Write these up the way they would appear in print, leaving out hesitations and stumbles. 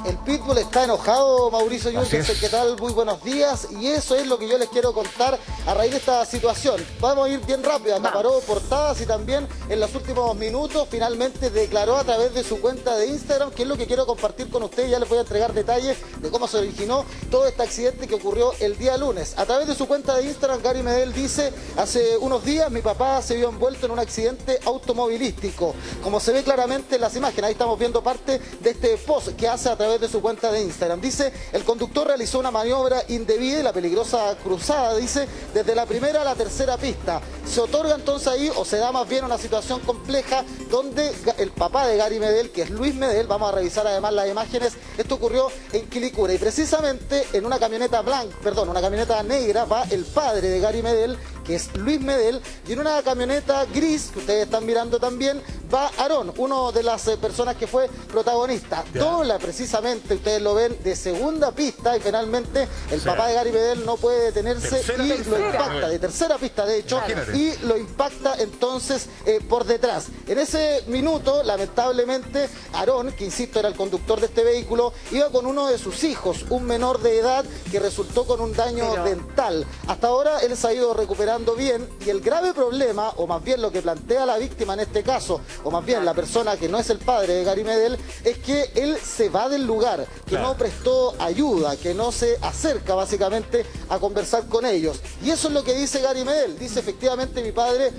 El Pitbull está enojado, Mauricio Yunques, ¿qué tal? Muy buenos días. Y eso es lo que yo les quiero contar a raíz de esta situación. Vamos a ir bien rápido, acaparó portadas y también en los últimos minutos finalmente declaró a través de su cuenta de Instagram, que es lo que quiero compartir con ustedes. Ya les voy a entregar detalles de cómo se originó todo este accidente que ocurrió el día lunes. A través de su cuenta de Instagram, Gary Medel dice: hace unos días mi papá se vio envuelto en un accidente automovilístico. Como se ve claramente en las imágenes, ahí estamos viendo parte de este post que hace a través de su cuenta de Instagram. Dice: el conductor realizó una maniobra indebida y la peligrosa cruzada, dice, desde la primera a la tercera pista. Se otorga entonces ahí, o se da más bien una situación compleja, donde el papá de Gary Medel, que es Luis Medel, vamos a revisar además las imágenes, esto ocurrió en Quilicura, y precisamente en una camioneta una camioneta negra va el padre de Gary Medel, que es Luis Medel, y en una camioneta gris, que ustedes están mirando también, va Aarón, uno de las personas que fue protagonista. Dobla precisamente, ustedes lo ven, de segunda pista, y finalmente el papá de Gary Medel no puede detenerse y lo impacta, de tercera pista de hecho, y lo impacta entonces por detrás. En ese minuto, lamentablemente, Aarón, que insisto era el conductor de este vehículo, iba con uno de sus hijos, un menor de edad que resultó con un daño dental. Hasta ahora él se ha ido recuperando bien, y el grave problema, o más bien lo que plantea la víctima en este caso, o más bien la persona que no es el padre de Gary Medel, es que él se va del lugar, que no prestó ayuda, que no se acerca básicamente a conversar con ellos. Y eso es lo que dice Gary Medel. Dice: efectivamente mi padre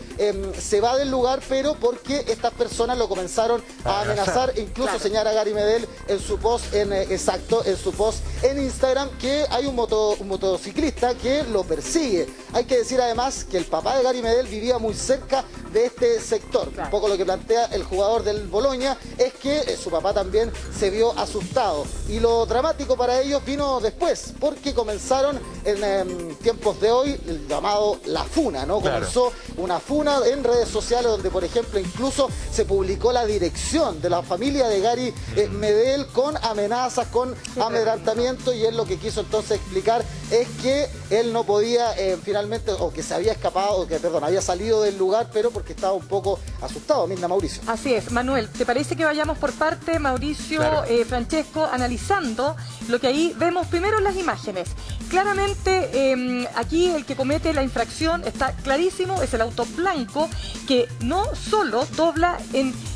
se va del lugar, pero porque estas personas lo comenzaron a amenazar. Incluso señala Gary Medel en su post en su post en Instagram, que hay un motociclista que lo persigue. Hay que decir además que el papá de Gary Medel vivía muy cerca de este sector. Un poco lo que plantea el jugador del Bologna es que su papá también se vio asustado. Y lo dramático para ellos vino después, porque comenzaron en tiempos de hoy el llamado La Funa, ¿no? Comenzó una funa en redes sociales donde, por ejemplo, incluso se publicó la dirección de la familia de Gary Medel con amenazas, con amedrantamiento, y él lo que quiso entonces explicar es que él no podía finalmente, o que se había escapado, había salido del lugar, pero porque estaba un poco asustado. Mirna, Mauricio. Así es. Manuel, ¿te parece que vayamos por parte, Mauricio, Francesco, analizando lo que ahí vemos primero en las imágenes? Claramente, aquí el que comete la infracción está clarísimo, es el auto blanco, que no solo dobla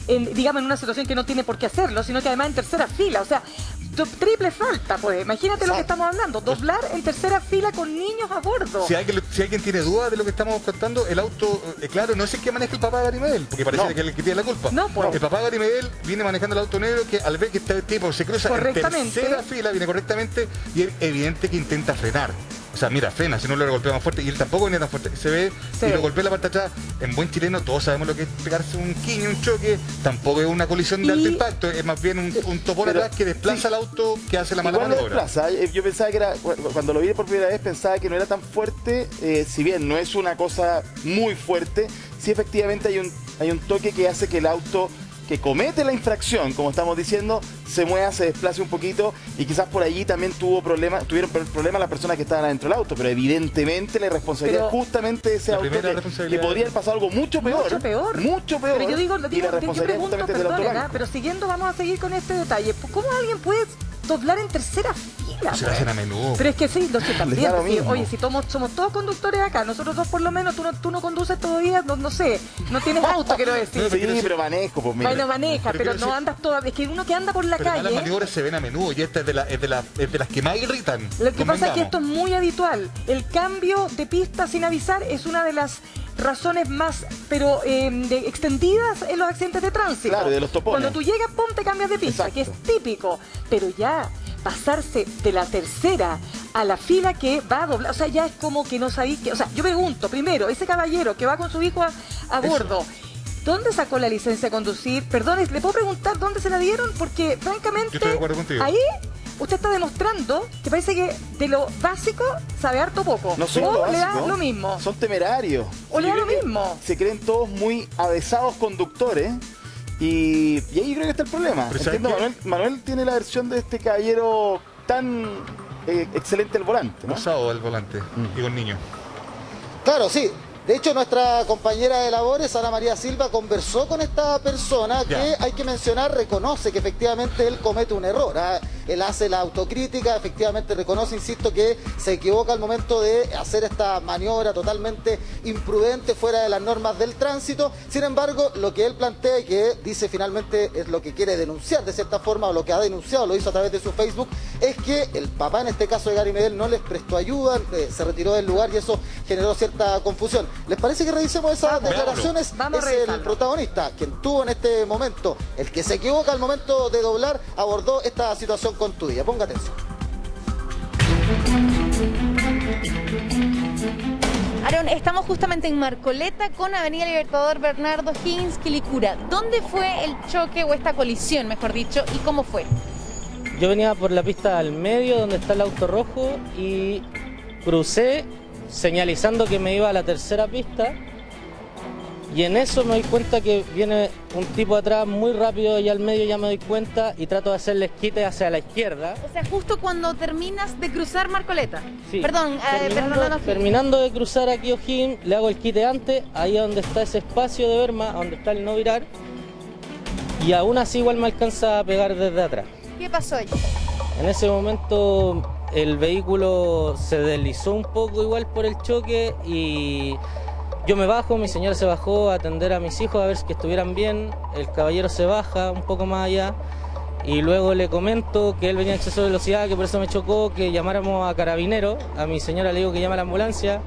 digamos, en una situación que no tiene por qué hacerlo, sino que además en tercera fila, o sea, triple falta, pues. Imagínate lo que estamos hablando, doblar en tercera fila con niños a bordo. Si alguien tiene duda de lo que estamos contando, el auto, claro, no es el que maneja el papá de Gary Medel, porque parece que es el que tiene la culpa. No, pues. El papá de Gary Medel viene manejando el auto negro, que al ver que este tipo se cruza en tercera fila, viene correctamente, y es evidente que intenta frenar. O sea, mira, frena, si no lo golpea más fuerte, y él tampoco venía tan fuerte. Se ve y lo golpea la parte de atrás. En buen chileno todos sabemos lo que es pegarse un quiño, un choque. Tampoco es una colisión de alto impacto, es más bien un topón atrás que desplaza el auto, que hace la mala maniobra. Yo pensaba que era, cuando lo vi por primera vez, pensaba que no era tan fuerte, si bien no es una cosa muy fuerte, sí efectivamente hay un toque que hace que el auto que comete la infracción, como estamos diciendo, se mueva, se desplace un poquito, y quizás por allí también tuvieron problemas las personas que estaban adentro del auto, pero evidentemente la responsabilidad justamente de ese auto, que podría haber pasado algo mucho peor. Pero yo digo, y la responsabilidad justamente del auto blanco. Pero siguiendo, vamos a seguir con este detalle. ¿Cómo alguien puede doblar en tercera fila? Se lo hacen a menudo. Pero es que sí, los que también. Oye, si somos todos conductores acá, nosotros dos por lo menos, tú no conduces todavía, no sé, no tienes auto, quiero decir. Sí, pero manejo, pues mira. Bueno, maneja, pero no andas todavía. Es que uno que anda por la calle. Las maniobras se ven a menudo, y esta es de las que más irritan. Lo que pasa es que esto es muy habitual. El cambio de pista sin avisar es una de las razones más, extendidas en los accidentes de tránsito. Claro, de los topones. Cuando tú llegas, pum, te cambias de pista, que es típico. Pero ya pasarse de la tercera a la fila que va a doblar, o sea, ya es como que no sabéis que, o sea, yo pregunto, primero, ese caballero que va con su hijo a bordo, ¿dónde sacó la licencia de conducir? Perdón, ¿le puedo preguntar dónde se la dieron? Porque, francamente, yo estoy de acuerdo contigo. Ahí usted está demostrando que parece que de lo básico sabe harto poco. No solo o lo le da básico, lo mismo. Son temerarios. O le da lo mismo. Se creen todos muy avesados conductores. Y ahí creo que está el problema. Entiendo, Manuel tiene la versión de este caballero tan excelente al volante, ¿no? Osado al volante y con niños. Claro, sí. De hecho, nuestra compañera de labores, Ana María Silva, conversó con esta persona que, hay que mencionar, reconoce que efectivamente él comete un error. él hace la autocrítica, efectivamente reconoce, insisto, que se equivoca al momento de hacer esta maniobra totalmente imprudente, fuera de las normas del tránsito. Sin embargo, lo que él plantea y que dice finalmente es lo que quiere denunciar de cierta forma, o lo que ha denunciado, lo hizo a través de su Facebook, es que el papá, en este caso de Gary Medel, no les prestó ayuda, se retiró del lugar y eso generó cierta confusión. ¿Les parece que revisemos esas declaraciones? Vamos es el protagonista, quien tuvo en este momento, el que se equivoca al momento de doblar, abordó esta situación con tu día. Ponga atención. Aaron, estamos justamente en Marcoleta con Avenida Libertador Bernardo Higgins Quilicura. ¿Dónde fue el choque o esta colisión, mejor dicho, y cómo fue? Yo venía por la pista al medio donde está el auto rojo y crucé señalizando que me iba a la tercera pista, y en eso me doy cuenta que viene un tipo atrás muy rápido y al medio ya me doy cuenta y trato de hacerle esquite hacia la izquierda. O sea, justo cuando terminas de cruzar Marcoleta. Sí. Perdón, terminando de cruzar aquí O'Higgins, le hago el quite antes, ahí donde está ese espacio de berma, donde está el no virar, y aún así igual me alcanza a pegar desde atrás. ¿Qué pasó ahí? En ese momento el vehículo se deslizó un poco igual por el choque y yo me bajo, mi señora se bajó a atender a mis hijos a ver que estuvieran bien, el caballero se baja un poco más allá y luego le comento que él venía en exceso de velocidad, que por eso me chocó, que llamáramos a Carabineros. A mi señora le digo que llame a la ambulancia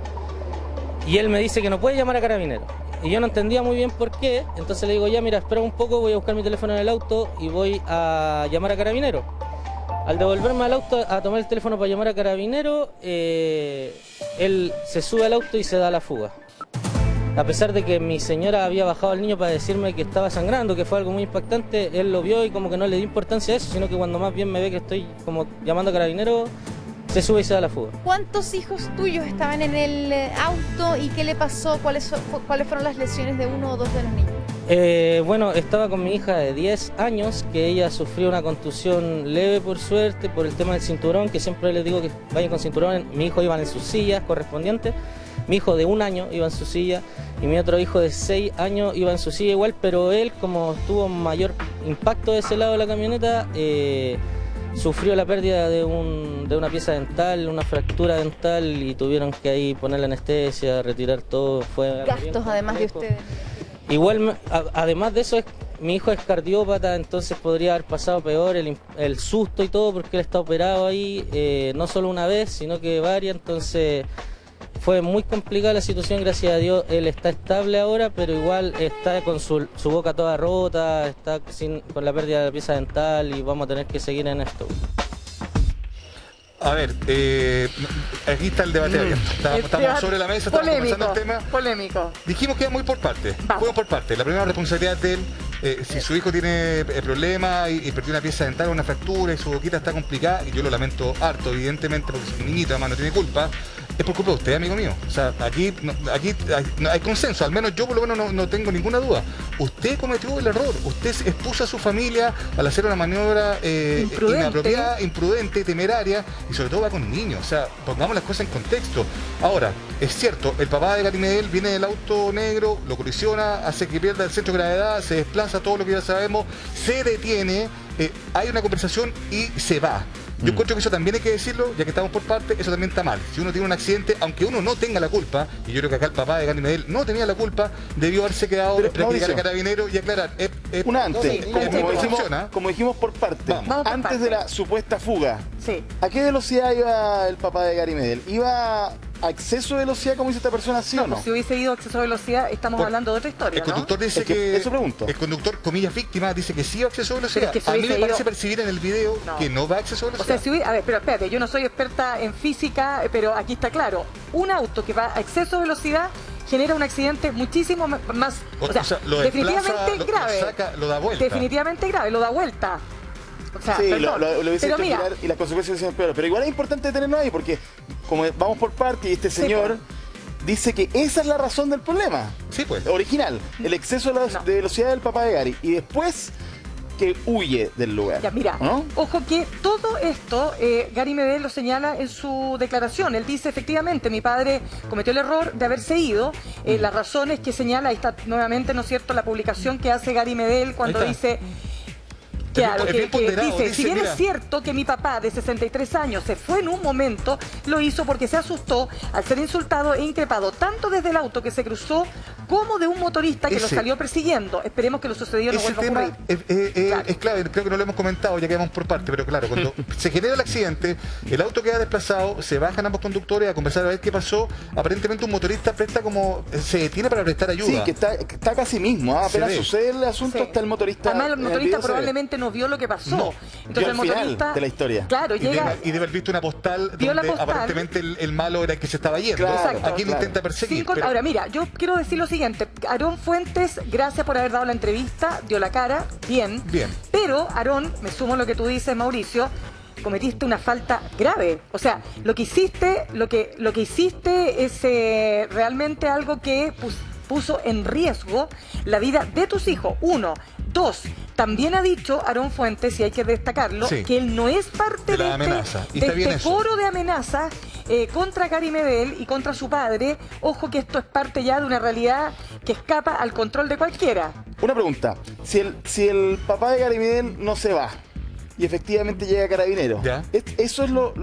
y él me dice que no puede llamar a Carabineros. Y yo no entendía muy bien por qué, entonces le digo, ya mira, espera un poco, voy a buscar mi teléfono en el auto y voy a llamar a Carabineros. Al devolverme al auto a tomar el teléfono para llamar a Carabineros, él se sube al auto y se da la fuga. A pesar de que mi señora había bajado al niño para decirme que estaba sangrando, que fue algo muy impactante, él lo vio y como que no le dio importancia a eso, sino que cuando más bien me ve que estoy como llamando a Carabineros, se sube y se da la fuga. ¿Cuántos hijos tuyos estaban en el auto y qué le pasó? ¿Cuáles fueron las lesiones de uno o dos de los niños? Bueno, estaba con mi hija de 10 años, que ella sufrió una contusión leve por suerte, por el tema del cinturón, que siempre les digo que vayan con cinturón. Mi hijo iba en sus sillas correspondientes, mi hijo de 1 año iba en su silla y mi otro hijo de 6 años iba en su silla igual, pero él, como tuvo mayor impacto de ese lado de la camioneta, sufrió la pérdida de una pieza dental, una fractura dental, y tuvieron que ahí ponerle anestesia, retirar todo. Fue gastos además de ustedes. Igual, además de eso, mi hijo es cardiópata, entonces podría haber pasado peor el susto y todo, porque él está operado ahí, no solo una vez, sino que varias, entonces fue muy complicada la situación. Gracias a Dios él está estable ahora, pero igual está con su boca toda rota, está con la pérdida de la pieza dental y vamos a tener que seguir en esto. A ver, aquí está el debate abierto. Estamos sobre la mesa, estamos conversando el tema. Polémico. Dijimos que era muy por parte. Fuimos por parte. La primera responsabilidad de él, si su hijo tiene problemas y perdió una pieza dental o una fractura y su boquita está complicada, y yo lo lamento harto, evidentemente, porque su niñito además no tiene culpa, es por culpa de usted, amigo mío. O sea, aquí hay consenso, al menos yo por lo menos no tengo ninguna duda. Usted cometió el error, usted expuso a su familia al hacer una maniobra inapropiada, imprudente, temeraria, y sobre todo va con niños. O sea, pongamos las cosas en contexto. Ahora, es cierto, el papá de Gary Medel viene del auto negro, lo colisiona, hace que pierda el centro de gravedad, se desplaza, todo lo que ya sabemos, se detiene, hay una conversación y se va. Yo encuentro que eso también hay que decirlo, ya que estamos por parte, eso también está mal. Si uno tiene un accidente, aunque uno no tenga la culpa, y yo creo que acá el papá de Gary Medel no tenía la culpa, debió haberse quedado para llegar a Carabineros y aclarar. Una antes, sí, como dijimos por parte, Vamos antes por de la supuesta fuga, Sí. ¿a qué velocidad iba el papá de Gary Medel? ¿Iba a exceso de velocidad, como dice esta persona, sí o no? Pues si hubiese ido a exceso de velocidad, estamos hablando de otra historia, El conductor dice Es que eso pregunto. El conductor, comillas, víctima, dice que sí va a exceso de velocidad. Pero es que si a mí me hubiese parece ido- percibir en el video que no va a exceso de O velocidad. sea, a ver, pero espérate, yo no soy experta en física, pero aquí está claro. Un auto que va a exceso de velocidad genera un accidente muchísimo más, O sea, lo definitivamente desplaza, grave. lo saca, lo da vuelta. Definitivamente grave, lo da vuelta. O sea, Sí, perdón. lo hubiese Pero hecho mira, girar y las consecuencias hubiesen sido peores. Pero igual es importante tenerlo ahí porque, como vamos por parte, y este Sí, señor dice que esa es la razón del problema. Sí, pues. Original, el exceso de velocidad del papá de Gary. Y después que huye del lugar. ya, mira, ¿no? ojo que todo esto Gary Medel lo señala en su declaración. Él dice, efectivamente, mi padre cometió el error de haberse ido. Las razones que señala, ahí está nuevamente, ¿no es cierto?, la publicación que hace Gary Medel cuando Ahí está. dice... Claro, es bien ponderado, dice, si bien mira, es cierto que mi papá de 63 años se fue en un momento, lo hizo porque se asustó al ser insultado e increpado tanto desde el auto que se cruzó como de un motorista que lo salió persiguiendo. Esperemos que lo sucedido no vuelva a ocurrir. Claro. Es clave, creo que no lo hemos comentado, ya que vamos por parte, pero claro, cuando se genera el accidente, el auto queda desplazado, se bajan ambos conductores a conversar a ver qué pasó. Aparentemente un motorista presta como se detiene para prestar ayuda. Sí, que está casi mismo, apenas sucede el asunto, está el motorista. Además, el motorista probablemente no vio lo que pasó. No, entonces el motorista de la historia. Claro, llega y debe haber visto una postal donde aparentemente el malo era el que se estaba yendo. Claro, aquí lo intenta perseguir. Pero... Ahora, mira, yo quiero decir lo siguiente. Aarón Fuentes, gracias por haber dado la entrevista, dio la cara, bien. Pero, Aarón, me sumo a lo que tú dices, Mauricio, cometiste una falta grave. O sea, lo que hiciste es realmente algo que puso en riesgo la vida de tus hijos. 1, 2. También ha dicho Aarón Fuentes, y hay que destacarlo, que él no es parte de este foro de amenazas contra Gary Medel y contra su padre. Ojo que esto es parte ya de una realidad que escapa al control de cualquiera. Una pregunta, si el papá de Gary Medel no se va y efectivamente llega Carabineros, eso es lo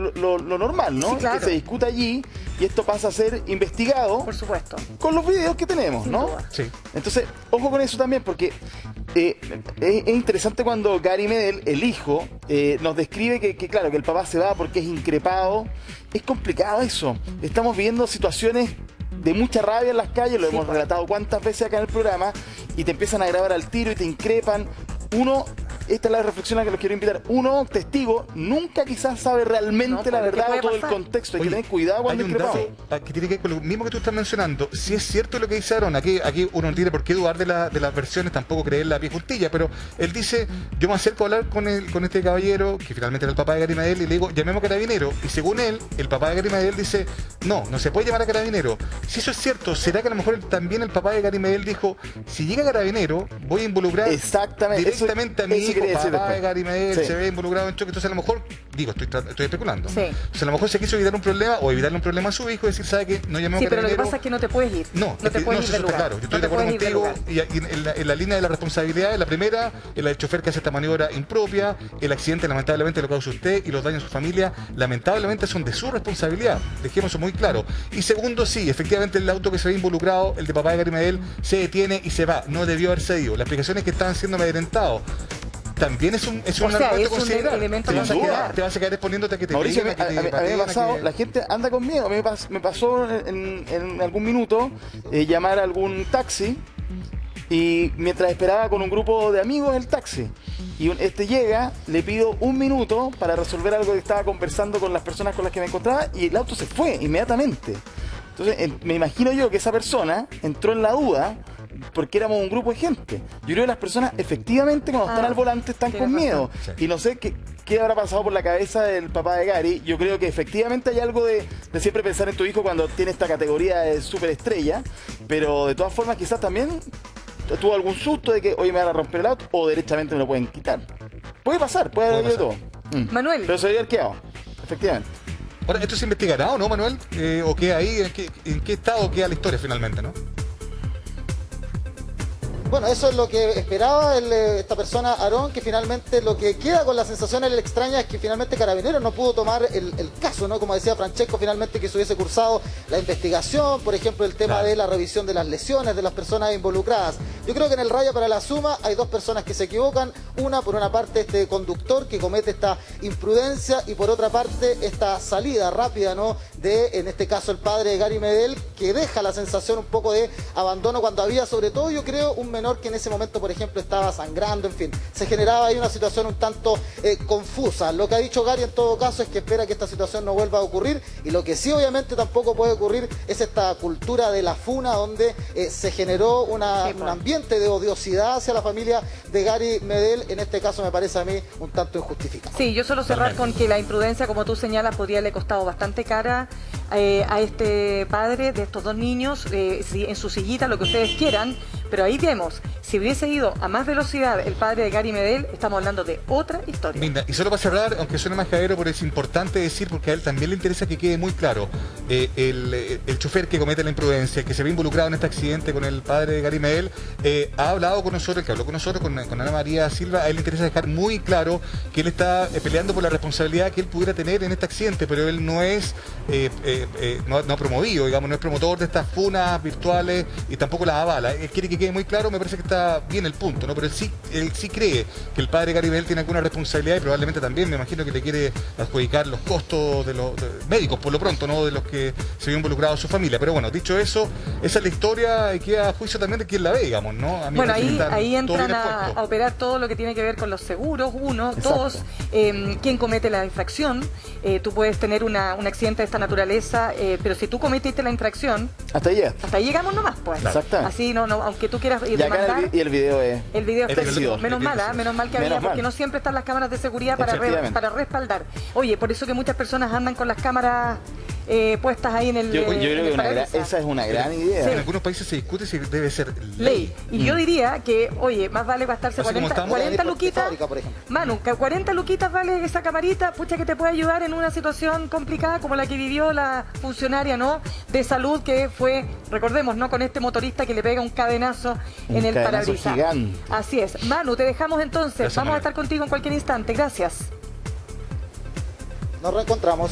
normal, ¿no? Sí, claro. Que se discuta allí y esto pasa a ser investigado. Por supuesto. Con los videos que tenemos, ¿no? Sí. Entonces, ojo con eso también, porque es interesante cuando Gary Medel, el hijo, nos describe que claro, que el papá se va porque es increpado. Es complicado eso. Estamos viendo situaciones de mucha rabia en las calles, lo hemos relatado cuántas veces acá en el programa, y te empiezan a grabar al tiro y te increpan. Esta es la reflexión a la que los quiero invitar. Uno, testigo, nunca quizás sabe realmente la verdad o todo el contexto. Hay que tener cuidado cuando increpamos. Hay un dato que tiene que ver con lo mismo que tú estás mencionando. Si es cierto lo que dice Aarón, aquí uno no tiene por qué dudar de las versiones, tampoco creer la pie juntilla, pero él dice, yo me acerco a hablar con este caballero, que finalmente era el papá de Gary Medel, y le digo, llamemos a Carabinero. Y según él, el papá de Gary Medel dice, no se puede llamar a Carabinero. Si eso es cierto, ¿será que a lo mejor también el papá de Gary Medel dijo, si llega Carabinero, voy a involucrar directamente a mi hijo, papá de Gary Medel, se ve involucrado en choque? Entonces a lo mejor, estoy especulando. Entonces a lo mejor se quiso evitar un problema o evitarle un problema a su hijo y decir, ¿sabe qué? No llamemos a Carabinero. Pero lo que pasa es que no te puedes ir. No te puedes ir del lugar. Claro, yo estoy de acuerdo contigo. Y en la línea de la responsabilidad, la primera, el chofer que hace esta maniobra impropia, el accidente lamentablemente lo causa usted y los daños a su familia, lamentablemente son de su responsabilidad. Dejemos eso muy claro. Y segundo, sí, efectivamente el auto que se ve involucrado, el de papá de Gary Medel, se detiene y se va. No debió haberse ido. La explicación es que estaban siendo amedrentados. También es un elemento te vas a quedar exponiéndote a que te Mauricio, a mí me ha pasado, la gente anda con miedo. Me pasó en algún minuto llamar a algún taxi y mientras esperaba con un grupo de amigos el taxi. Y llega, le pido un minuto para resolver algo que estaba conversando con las personas con las que me encontraba y el auto se fue inmediatamente. Entonces me imagino yo que esa persona entró en la duda porque éramos un grupo de gente. Yo creo que las personas efectivamente cuando están al volante están con miedo. Y no sé qué habrá pasado por la cabeza del papá de Gary. Yo creo que efectivamente hay algo de siempre pensar en tu hijo cuando tiene esta categoría de superestrella, pero de todas formas quizás también tuvo algún susto de que oye me van a romper el auto o derechamente me lo pueden quitar. Puede pasar, puede haber de todo. Manuel. Pero se había arqueado, efectivamente. Ahora, ¿esto se investigará o no, Manuel? ¿O queda ahí? ¿En qué estado queda la historia finalmente, no? Bueno, eso es lo que esperaba esta persona, Aarón, que finalmente lo que queda con la sensación extraña es que finalmente Carabineros no pudo tomar el caso, ¿no? Como decía Francesco, finalmente que se hubiese cursado la investigación, por ejemplo, el tema de la revisión de las lesiones de las personas involucradas. Yo creo que en el raya para la suma hay dos personas que se equivocan. Una, por una parte, este conductor que comete esta imprudencia y por otra parte, esta salida rápida, ¿no? En este caso, el padre de Gary Medel, que deja la sensación un poco de abandono cuando había, sobre todo, yo creo, un menor que en ese momento, por ejemplo, estaba sangrando, en fin. Se generaba ahí una situación un tanto confusa. Lo que ha dicho Gary en todo caso es que espera que esta situación no vuelva a ocurrir y lo que sí obviamente tampoco puede ocurrir es esta cultura de la funa donde se generó un ambiente de odiosidad hacia la familia de Gary Medel. En este caso me parece a mí un tanto injustificado. Sí, yo solo cerrar con que la imprudencia, como tú señalas, podría haberle costado bastante cara a este padre de estos dos niños, en su sillita, lo que ustedes quieran, pero ahí vemos Si hubiese ido a más velocidad el padre de Gary Medel, estamos hablando de otra historia. Linda, y solo para cerrar, aunque suene más cadero, pero es importante decir, porque a él también le interesa que quede muy claro, el chofer que comete la imprudencia, que se ve involucrado en este accidente con el padre de Gary Medel, ha hablado con nosotros, que habló con nosotros, con Ana María Silva. A él le interesa dejar muy claro que él está peleando por la responsabilidad que él pudiera tener en este accidente, pero él no es, no ha promovido, digamos, no es promotor de estas funas virtuales y tampoco las avala. Él quiere que quede muy claro, me parece que está bien el punto, ¿no? Pero él sí cree que el padre Gary Medel tiene alguna responsabilidad y probablemente también, me imagino, que le quiere adjudicar los costos de los médicos, por lo pronto, ¿no? De los que se vio involucrado su familia. Pero bueno, dicho eso, esa es la historia y queda a juicio también de quien la ve, digamos, ¿no? Bueno, ahí entran a operar todo lo que tiene que ver con los seguros, uno, dos, quién comete la infracción. Tú puedes tener un accidente de esta naturaleza, pero si tú cometiste la infracción, hasta ahí llegamos nomás, pues. Exactamente. Así, no, aunque tú quieras y demandar. Y el video es... El video es pésimo. Menos mal que había, porque no siempre están las cámaras de seguridad para respaldar. Oye, por eso que muchas personas andan con las cámaras puestas ahí en el... Yo creo que esa es una gran idea. Sí. En algunos países se discute si debe ser ley. Y yo diría que, oye, más vale gastarse 40 luquitas. Manu, 40 luquitas vale esa camarita, pucha, que te puede ayudar en una situación complicada como la que vivió la funcionaria, ¿no?, de salud, que fue, recordemos, ¿no?, con este motorista que le pega un cadenazo en el parabrisas. Gigante. Así es. Manu, te dejamos entonces. Gracias, Vamos Manuel. a estar contigo en cualquier instante. Gracias. Nos reencontramos.